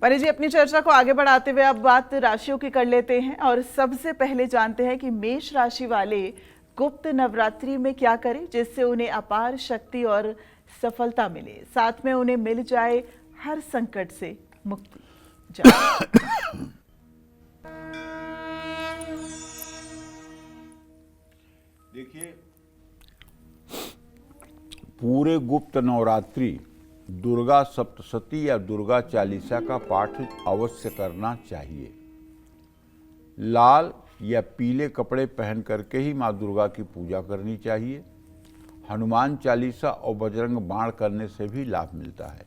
परी जी, अपनी चर्चा को आगे बढ़ाते हुए अब बात राशियों की कर लेते हैं और सबसे पहले जानते हैं कि मेष राशि वाले गुप्त नवरात्रि में क्या करें जिससे उन्हें अपार शक्ति और सफलता मिले, साथ में उन्हें मिल जाए हर संकट से मुक्ति। देखिए, पूरे गुप्त नवरात्रि दुर्गा सप्तशती या दुर्गा चालीसा का पाठ अवश्य करना चाहिए। लाल या पीले कपड़े पहन करके ही माँ दुर्गा की पूजा करनी चाहिए। हनुमान चालीसा और बजरंग बाण करने से भी लाभ मिलता है।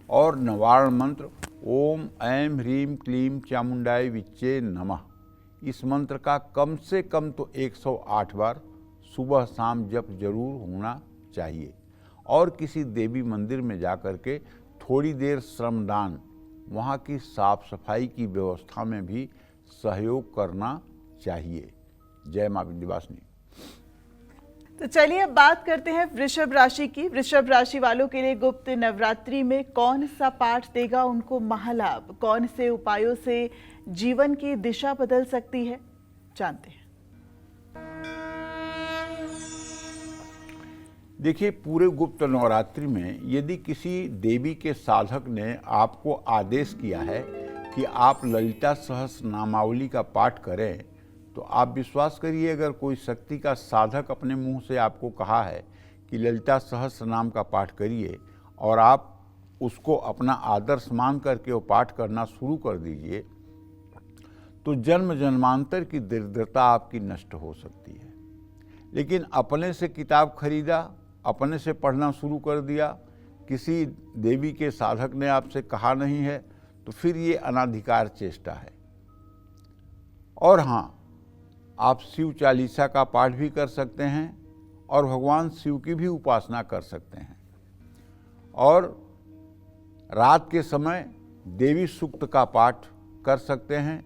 और नवारण मंत्र ओम ऐं ह्रीं क्लीं चामुंडाय विच्चे नमः, इस मंत्र का कम से कम तो 108 बार सुबह शाम जप जरूर होना चाहिए। और किसी देवी मंदिर में जाकर के थोड़ी देर श्रमदान, वहाँ की साफ सफाई की व्यवस्था में भी सहयोग करना चाहिए। जय माँ विंध्यवासिनी। तो चलिए अब बात करते हैं वृषभ राशि की। वृषभ राशि वालों के लिए गुप्त नवरात्रि में कौन सा पाठ देगा उनको महालाभ, कौन से उपायों से जीवन की दिशा बदल सकती है, जानते हैं। देखिए, पूरे गुप्त नवरात्रि में यदि किसी देवी के साधक ने आपको आदेश किया है कि आप ललिता सहस्त्र नामावली का पाठ करें, तो आप विश्वास करिए, अगर कोई शक्ति का साधक अपने मुंह से आपको कहा है कि ललिता सहस्त्र नाम का पाठ करिए और आप उसको अपना आदर्श मान करके वो पाठ करना शुरू कर दीजिए, तो जन्म जन्मांतर की दरिद्रता आपकी नष्ट हो सकती है। लेकिन अपने से किताब खरीदा, अपने से पढ़ना शुरू कर दिया, किसी देवी के साधक ने आपसे कहा नहीं है, तो फिर ये अनाधिकार चेष्टा है। और हाँ, आप शिव चालीसा का पाठ भी कर सकते हैं और भगवान शिव की भी उपासना कर सकते हैं। और रात के समय देवी सूक्त का पाठ कर सकते हैं।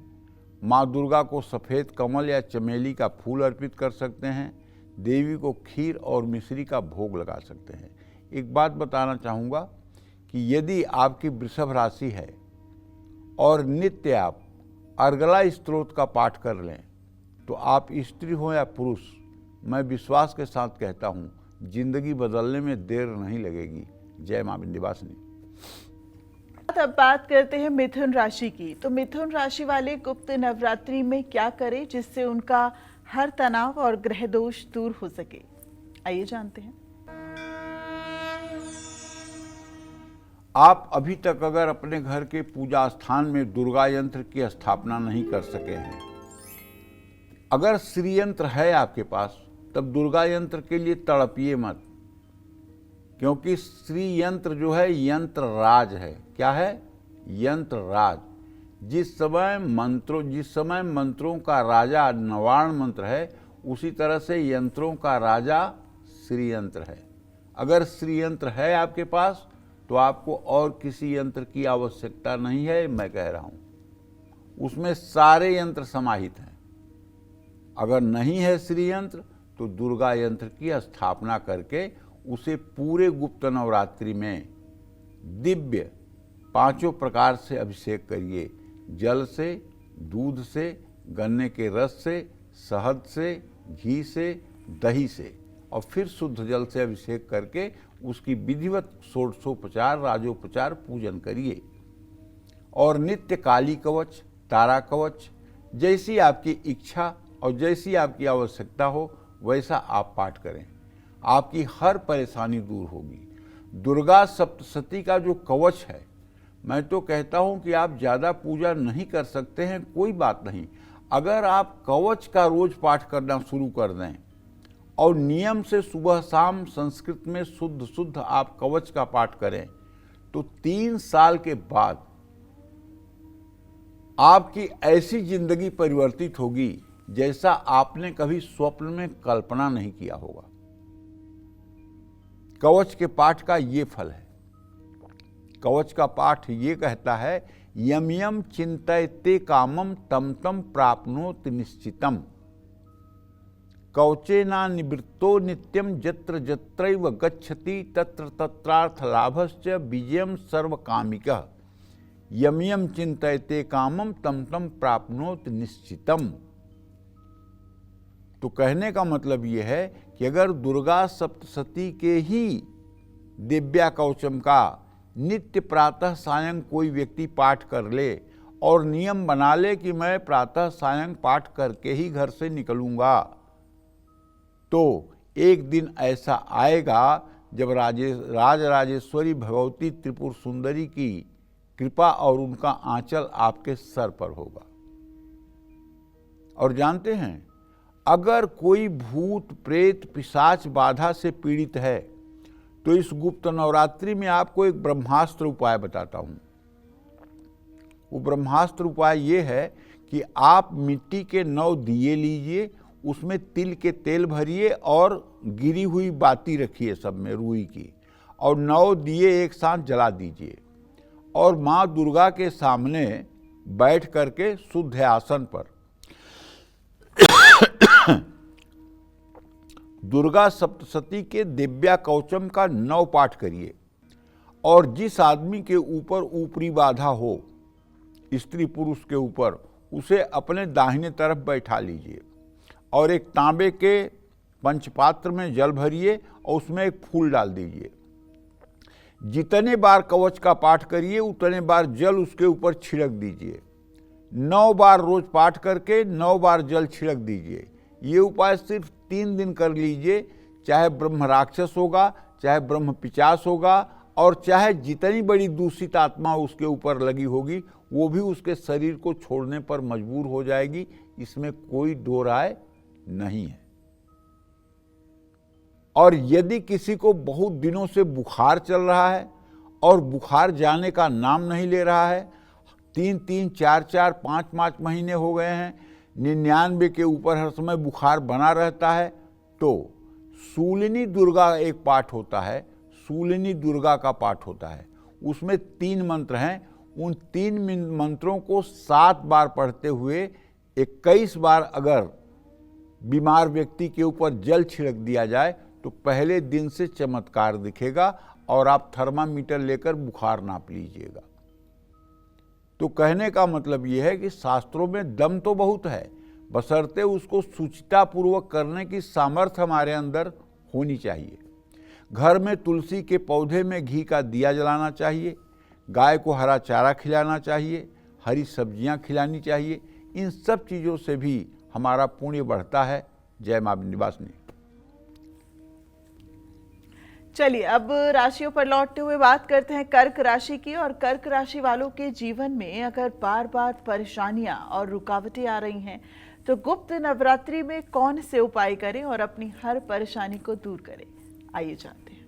माँ दुर्गा को सफ़ेद कमल या चमेली का फूल अर्पित कर सकते हैं। देवी को खीर और मिश्री का भोग लगा सकते हैं। एक बात बताना चाहूँगा कि यदि आपकी वृषभ राशि है और नित्य आप अर्गला स्तोत्र का पाठ कर लें, तो आप स्त्री हो या पुरुष, मैं विश्वास के साथ कहता हूँ जिंदगी बदलने में देर नहीं लगेगी। जय माँ विंध्यवासिनी। अब बात करते हैं मिथुन राशि की। तो मिथुन राशि वाले गुप्त नवरात्रि में क्या करें जिससे उनका हर तनाव और ग्रह दोष दूर हो सके, आइए जानते हैं। आप अभी तक अगर अपने घर के पूजा स्थान में दुर्गा यंत्र की स्थापना नहीं कर सके हैं, अगर श्री यंत्र है आपके पास, तब दुर्गा यंत्र के लिए तड़पिए मत, क्योंकि श्री यंत्र जो है यंत्र राज है। क्या है? यंत्र राज। जिस समय मंत्रों का राजा नवारण मंत्र है, उसी तरह से यंत्रों का राजा श्री यंत्र है। अगर श्री यंत्र है आपके पास, तो आपको और किसी यंत्र की आवश्यकता नहीं है, मैं कह रहा हूं। उसमें सारे यंत्र समाहित हैं। अगर नहीं है श्री यंत्र, तो दुर्गा यंत्र की स्थापना करके उसे पूरे गुप्त नवरात्रि में दिव्य 5 प्रकार से अभिषेक करिए। जल से, दूध से, गन्ने के रस से, शहद से, घी से, दही से, और फिर शुद्ध जल से अभिषेक करके उसकी विधिवत षोडशोपचार राजोपचार पूजन करिए। और नित्य काली कवच, तारा कवच, जैसी आपकी इच्छा और जैसी आपकी आवश्यकता हो वैसा आप पाठ करें। आपकी हर परेशानी दूर होगी। दुर्गा सप्तशती का जो कवच है, मैं तो कहता हूं कि आप ज़्यादा पूजा नहीं कर सकते हैं, कोई बात नहीं। अगर आप कवच का रोज पाठ करना शुरू कर दें और नियम से सुबह शाम संस्कृत में शुद्ध आप कवच का पाठ करें, तो 3 साल के बाद आपकी ऐसी जिंदगी परिवर्तित होगी जैसा आपने कभी स्वप्न में कल्पना नहीं किया होगा। कवच के पाठ का ये फल है। कवच का पाठ ये कहता है, यम यम चिंतयते कामम तम तम प्राप्नोति निश्चितम, कवचेना निवृत्तो नित्यम जत्र जत्रैव गच्छति तत्र तत्रार्थ लाभश्च विजयम सर्वकामिकः। यम यम चिंतयते कामम तम तम प्राप्नोत निश्चितम। तो कहने का मतलब यह है कि अगर दुर्गा सप्तशती के ही दिव्या कवचम का नित्य प्रातः सायं कोई व्यक्ति पाठ कर ले और नियम बना ले कि मैं प्रातः सायं पाठ करके ही घर से निकलूंगा, तो एक दिन ऐसा आएगा जब राजराजेश्वरी भगवती त्रिपुर सुंदरी की कृपा और उनका आंचल आपके सर पर होगा। और जानते हैं, अगर कोई भूत प्रेत पिशाच बाधा से पीड़ित है तो इस गुप्त नवरात्रि में आपको एक ब्रह्मास्त्र उपाय बताता हूं। वो ब्रह्मास्त्र उपाय ये है कि आप मिट्टी के 9 दिए लीजिए, उसमें तिल के तेल भरिए और गिरी हुई बाती रखिए सब में रुई की, और 9 दिए एक साथ जला दीजिए और माँ दुर्गा के सामने बैठ करके शुद्ध आसन पर दुर्गा सप्तशती के दिव्या कवचम का 9 पाठ करिए। और जिस आदमी के ऊपर ऊपरी बाधा हो, स्त्री पुरुष के ऊपर, उसे अपने दाहिने तरफ बैठा लीजिए और एक तांबे के पंचपात्र में जल भरिए और उसमें एक फूल डाल दीजिए। जितने बार कवच का पाठ करिए उतने बार जल उसके ऊपर छिड़क दीजिए। 9 बार रोज पाठ करके 9 बार जल छिड़क दीजिए। ये उपाय सिर्फ 3 दिन कर लीजिए, चाहे ब्रह्म राक्षस होगा, चाहे ब्रह्म पिचास होगा, और चाहे जितनी बड़ी दूषित आत्मा उसके ऊपर लगी होगी वो भी उसके शरीर को छोड़ने पर मजबूर हो जाएगी। इसमें कोई दो राय नहीं है। और यदि किसी को बहुत दिनों से बुखार चल रहा है और बुखार जाने का नाम नहीं ले रहा है, 3-3, 4-4, 5-5 महीने हो गए हैं, 99 के ऊपर हर समय बुखार बना रहता है, तो शूलिनी दुर्गा एक पाठ होता है, शूलिनी दुर्गा का पाठ होता है। उसमें 3 मंत्र हैं। उन 3 मंत्रों को 7 बार पढ़ते हुए 21 बार अगर बीमार व्यक्ति के ऊपर जल छिड़क दिया जाए तो पहले दिन से चमत्कार दिखेगा और आप थर्मामीटर लेकर बुखार नाप लीजिएगा। तो कहने का मतलब यह है कि शास्त्रों में दम तो बहुत है, बशर्ते उसको सुचितापूर्वक करने की सामर्थ्य हमारे अंदर होनी चाहिए। घर में तुलसी के पौधे में घी का दिया जलाना चाहिए, गाय को हरा चारा खिलाना चाहिए, हरी सब्जियां खिलानी चाहिए। इन सब चीज़ों से भी हमारा पुण्य बढ़ता है। जय मां विंध्यवासिनी। चलिए अब राशियों पर लौटते हुए बात करते हैं कर्क राशि की। और कर्क राशि वालों के जीवन में अगर बार बार परेशानियां और रुकावटें आ रही हैं तो गुप्त नवरात्रि में कौन से उपाय करें और अपनी हर परेशानी को दूर करें, आइए जानते हैं।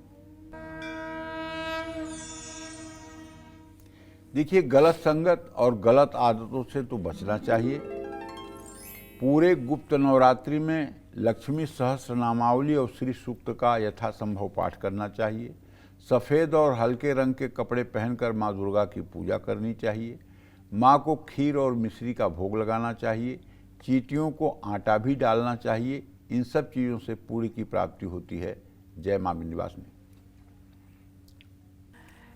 देखिए, गलत संगत और गलत आदतों से तो बचना चाहिए। पूरे गुप्त नवरात्रि में लक्ष्मी सहस्रनामावली और श्री सूक्त का यथासंभव पाठ करना चाहिए। सफ़ेद और हल्के रंग के कपड़े पहनकर माँ दुर्गा की पूजा करनी चाहिए। माँ को खीर और मिश्री का भोग लगाना चाहिए। चींटियों को आटा भी डालना चाहिए। इन सब चीज़ों से पूरी की प्राप्ति होती है। जय मां विंध्यवासिनी।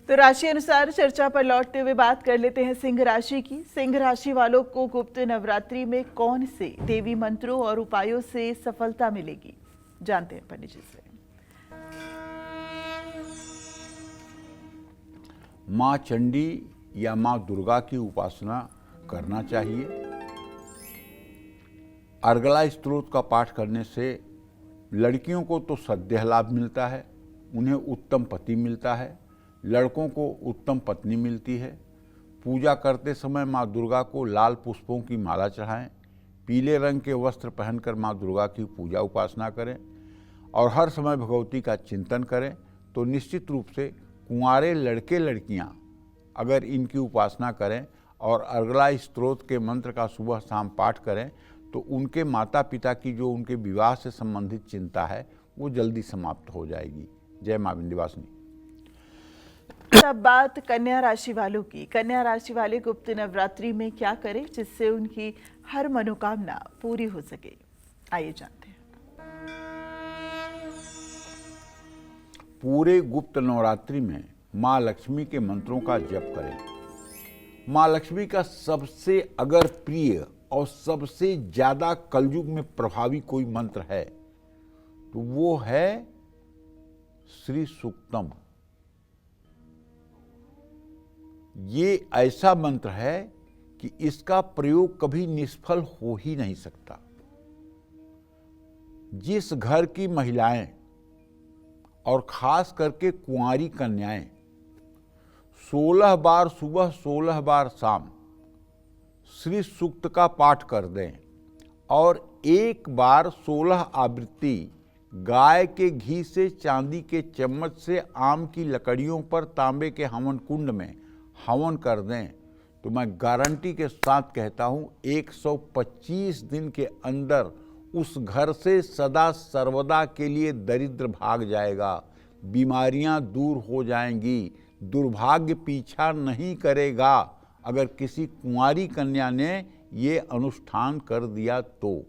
तो राशि अनुसार चर्चा पर लौटते हुए बात कर लेते हैं सिंह राशि की। सिंह राशि वालों को गुप्त नवरात्रि में कौन से देवी मंत्रों और उपायों से सफलता मिलेगी, जानते हैं पंडित जी से। माँ चंडी या माँ दुर्गा की उपासना करना चाहिए। अर्गला स्तोत्र का पाठ करने से लड़कियों को तो सद्य लाभ मिलता है, उन्हें उत्तम पति मिलता है, लड़कों को उत्तम पत्नी मिलती है। पूजा करते समय माँ दुर्गा को लाल पुष्पों की माला चढ़ाएं, पीले रंग के वस्त्र पहनकर माँ दुर्गा की पूजा उपासना करें और हर समय भगवती का चिंतन करें, तो निश्चित रूप से कुंवारे लड़के लड़कियाँ अगर इनकी उपासना करें और अर्गला स्तोत्र के मंत्र का सुबह शाम पाठ करें तो उनके माता पिता की जो उनके विवाह से संबंधित चिंता है वो जल्दी समाप्त हो जाएगी। जय मां विंध्यवासिनी। अब बात कन्या राशि वालों की। कन्या राशि वाले गुप्त नवरात्रि में क्या करें जिससे उनकी हर मनोकामना पूरी हो सके, आइए जानते हैं। पूरे गुप्त नवरात्रि में माँ लक्ष्मी के मंत्रों का जप करें माँ लक्ष्मी का सबसे अगर प्रिय और सबसे ज्यादा कलयुग में प्रभावी कोई मंत्र है तो वो है श्री सूक्तम। ये ऐसा मंत्र है कि इसका प्रयोग कभी निष्फल हो ही नहीं सकता। जिस घर की महिलाएं और खास करके कुंवारी कन्याएं 16 बार सुबह 16 बार शाम श्री सूक्त का पाठ कर दें और एक बार 16 आवृत्ति गाय के घी से चांदी के चम्मच से आम की लकड़ियों पर तांबे के हवन कुंड में हवन कर दें तो मैं गारंटी के साथ कहता हूं 125 दिन के अंदर उस घर से सदा सर्वदा के लिए दरिद्र भाग जाएगा, बीमारियां दूर हो जाएंगी, दुर्भाग्य पीछा नहीं करेगा। अगर किसी कुंवारी कन्या ने ये अनुष्ठान कर दिया तो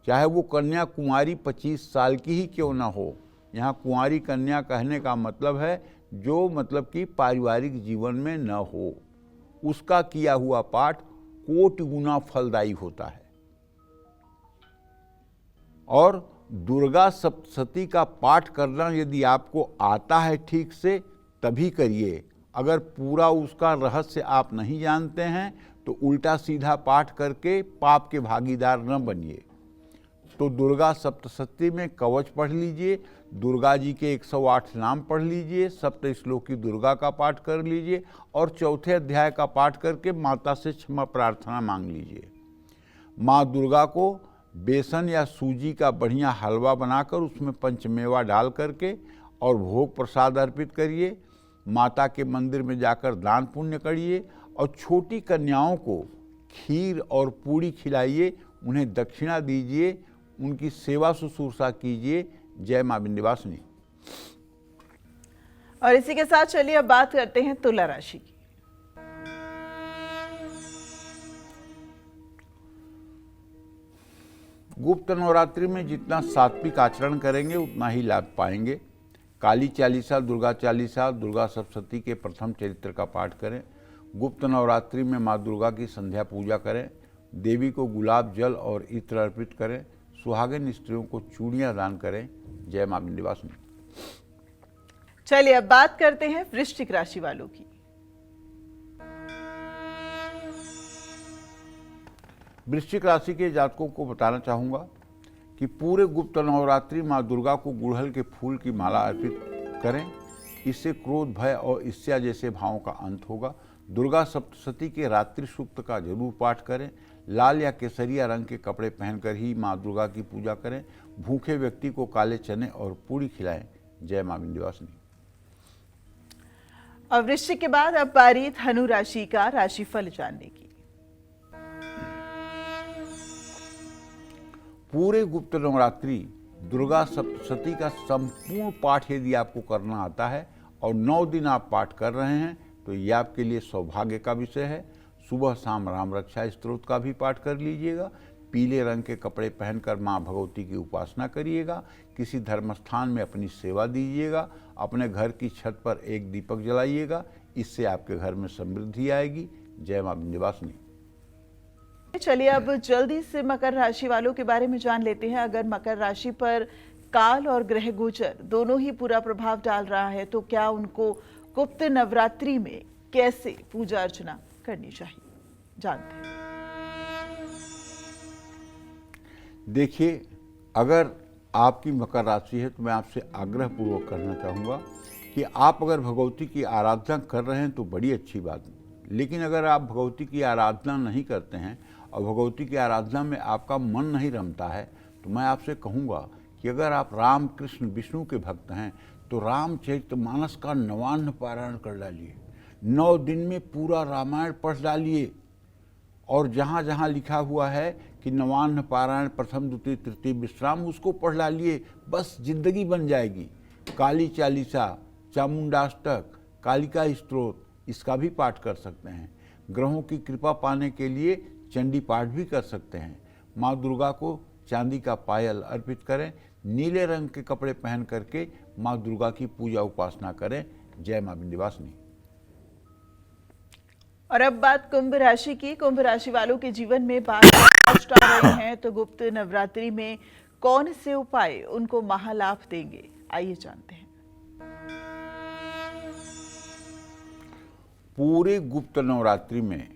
चाहे वो कन्या कुंवारी 25 साल की ही क्यों ना हो। यहाँ कुंवारी कन्या कहने का मतलब है जो मतलब कि पारिवारिक जीवन में न हो, उसका किया हुआ पाठ कोटि गुना फलदायी होता है। और दुर्गा सप्तशती का पाठ करना यदि आपको आता है ठीक से तभी करिए। अगर पूरा उसका रहस्य आप नहीं जानते हैं तो उल्टा सीधा पाठ करके पाप के भागीदार न बनिए। तो दुर्गा सप्तशती में कवच पढ़ लीजिए, दुर्गा जी के 108 नाम पढ़ लीजिए, सप्त श्लोकी दुर्गा का पाठ कर लीजिए और चौथे अध्याय का पाठ करके माता से क्षमा प्रार्थना मांग लीजिए। माँ दुर्गा को बेसन या सूजी का बढ़िया हलवा बनाकर उसमें पंचमेवा डाल करके और भोग प्रसाद अर्पित करिए। माता के मंदिर में जाकर दान पुण्य करिए और छोटी कन्याओं को खीर और पूड़ी खिलाइए, उन्हें दक्षिणा दीजिए, उनकी सेवा शुश्रूषा कीजिए। जय मां विंध्यवासिनी। और इसी के साथ चलिए अब बात करते हैं तुला राशि की। गुप्त नवरात्रि में जितना सात्विक आचरण करेंगे उतना ही लाभ पाएंगे। काली चालीसा, दुर्गा चालीसा, दुर्गा सप्तशती के प्रथम चरित्र का पाठ करें। गुप्त नवरात्रि में माँ दुर्गा की संध्या पूजा करें। देवी को गुलाब जल और इत्र अर्पित करें। सुहागिन स्त्रियों को चूड़ियां दान करें। जय मां विंध्यवासिनी। चलिए अब बात करते हैं वृश्चिक राशि वालों की। वृश्चिक राशि के जातकों को बताना चाहूंगा कि पूरे गुप्त नवरात्रि माँ दुर्गा को गुड़हल के फूल की माला अर्पित करें। इससे क्रोध, भय और ईर्ष्या जैसे भावों का अंत होगा। दुर्गा सप्तशती के रात्रि सूक्त का जरूर पाठ करें। लाल या केसरिया रंग के कपड़े पहनकर ही माँ दुर्गा की पूजा करें। भूखे व्यक्ति को काले चने और पूड़ी खिलाएं। जय मां विंध्यवासिनी। और वृश्चिक के बाद अब बारी धनु राशि का राशिफल जानने की। पूरे गुप्त नवरात्रि दुर्गा सप्तशती का संपूर्ण पाठ यदि आपको करना आता है और 9 दिन आप पाठ कर रहे हैं तो ये आपके लिए सौभाग्य का विषय है। सुबह शाम राम रक्षा स्तोत्र का भी पाठ कर लीजिएगा। पीले रंग के कपड़े पहनकर माँ भगवती की उपासना करिएगा। किसी धर्मस्थान में अपनी सेवा दीजिएगा। अपने घर की छत पर एक दीपक जलाइएगा। इससे आपके घर में समृद्धि आएगी। जय मां विंध्यवासिनी। चलिए अब जल्दी से मकर राशि वालों के बारे में जान लेते हैं। अगर मकर राशि पर काल और ग्रह गोचर दोनों ही पूरा प्रभाव डाल रहा है तो क्या उनको गुप्त नवरात्रि में कैसे पूजा अर्चना करनी चाहिए, जानते हैं। देखिए, अगर आपकी मकर राशि है तो मैं आपसे आग्रह पूर्वक करना चाहूँगा कि आप अगर भगवती की आराधना कर रहे हैं तो बड़ी अच्छी बात है। लेकिन अगर आप भगवती की आराधना नहीं करते हैं और भगवती की आराधना में आपका मन नहीं रमता है तो मैं आपसे कहूँगा कि अगर आप राम कृष्ण विष्णु के भक्त हैं तो रामचरितमानस का नवान्न पारायण कर डालिए। 9 दिन में पूरा रामायण पढ़ डालिए और जहाँ जहाँ लिखा हुआ है कि नवान्न पारायण प्रथम द्वितीय तृतीय विश्राम उसको पढ़ डालिए। बस जिंदगी बन जाएगी। काली चालीसा, चामुंडाष्टक, कालिका स्तोत्र इसका भी पाठ कर सकते हैं। ग्रहों की कृपा पाने के लिए चंडी पाठ भी कर सकते हैं। माँ दुर्गा को चांदी का पायल अर्पित करें। नीले रंग के कपड़े पहन करके माँ दुर्गा की पूजा उपासना करें। जय मां विंध्यवासिनी। और अब बात कुंभ राशि की। कुंभ राशि वालों के जीवन में बार कष्ट आ रहे हैं, तो गुप्त नवरात्रि में कौन से उपाय उनको महालाभ देंगे, आइए जानते हैं। पूरे गुप्त नवरात्रि में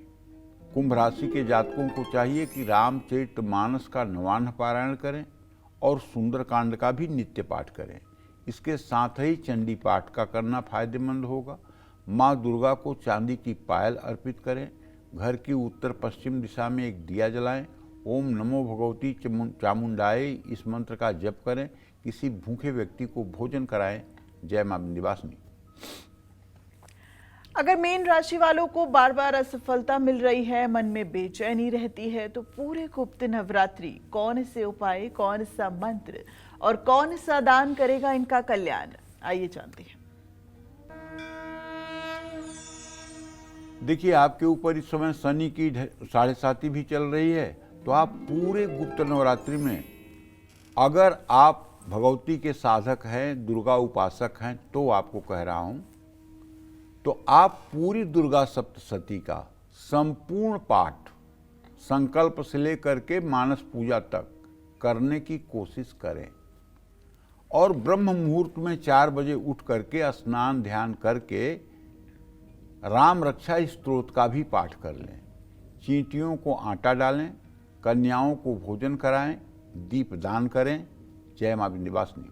कुंभ राशि के जातकों को चाहिए कि रामचरितमानस का नवान्न पारायण करें और सुंदरकांड का भी नित्य पाठ करें। इसके साथ ही चंडी पाठ का करना फायदेमंद होगा। माँ दुर्गा को चांदी की पायल अर्पित करें। घर की उत्तर पश्चिम दिशा में एक दिया जलाएं। ओम नमो भगवती चामुंडाए इस मंत्र का जप करें। किसी भूखे व्यक्ति को भोजन कराएं। जय मां विंध्यवासिनी। अगर मीन राशि वालों को बार बार असफलता मिल रही है, मन में बेचैनी रहती है, तो पूरे गुप्त नवरात्रि कौन से उपाय, कौन सा मंत्र और कौन सा दान करेगा इनका कल्याण, आइए जानते हैं। देखिए, आपके ऊपर इस समय शनि की 7.5 भी चल रही है, तो आप पूरे गुप्त नवरात्रि में अगर आप भगवती के साधक हैं, दुर्गा उपासक हैं, तो आपको कह रहा हूं, तो आप पूरी दुर्गा सप्तशती का संपूर्ण पाठ संकल्प से लेकर के मानस पूजा तक करने की कोशिश करें और ब्रह्म मुहूर्त में 4 बजे उठ करके स्नान ध्यान करके राम रक्षा स्तोत्र का भी पाठ कर लें। चींटियों को आटा डालें, कन्याओं को भोजन कराएं, दीप दान करें। जय मां विंध्यवासिनी।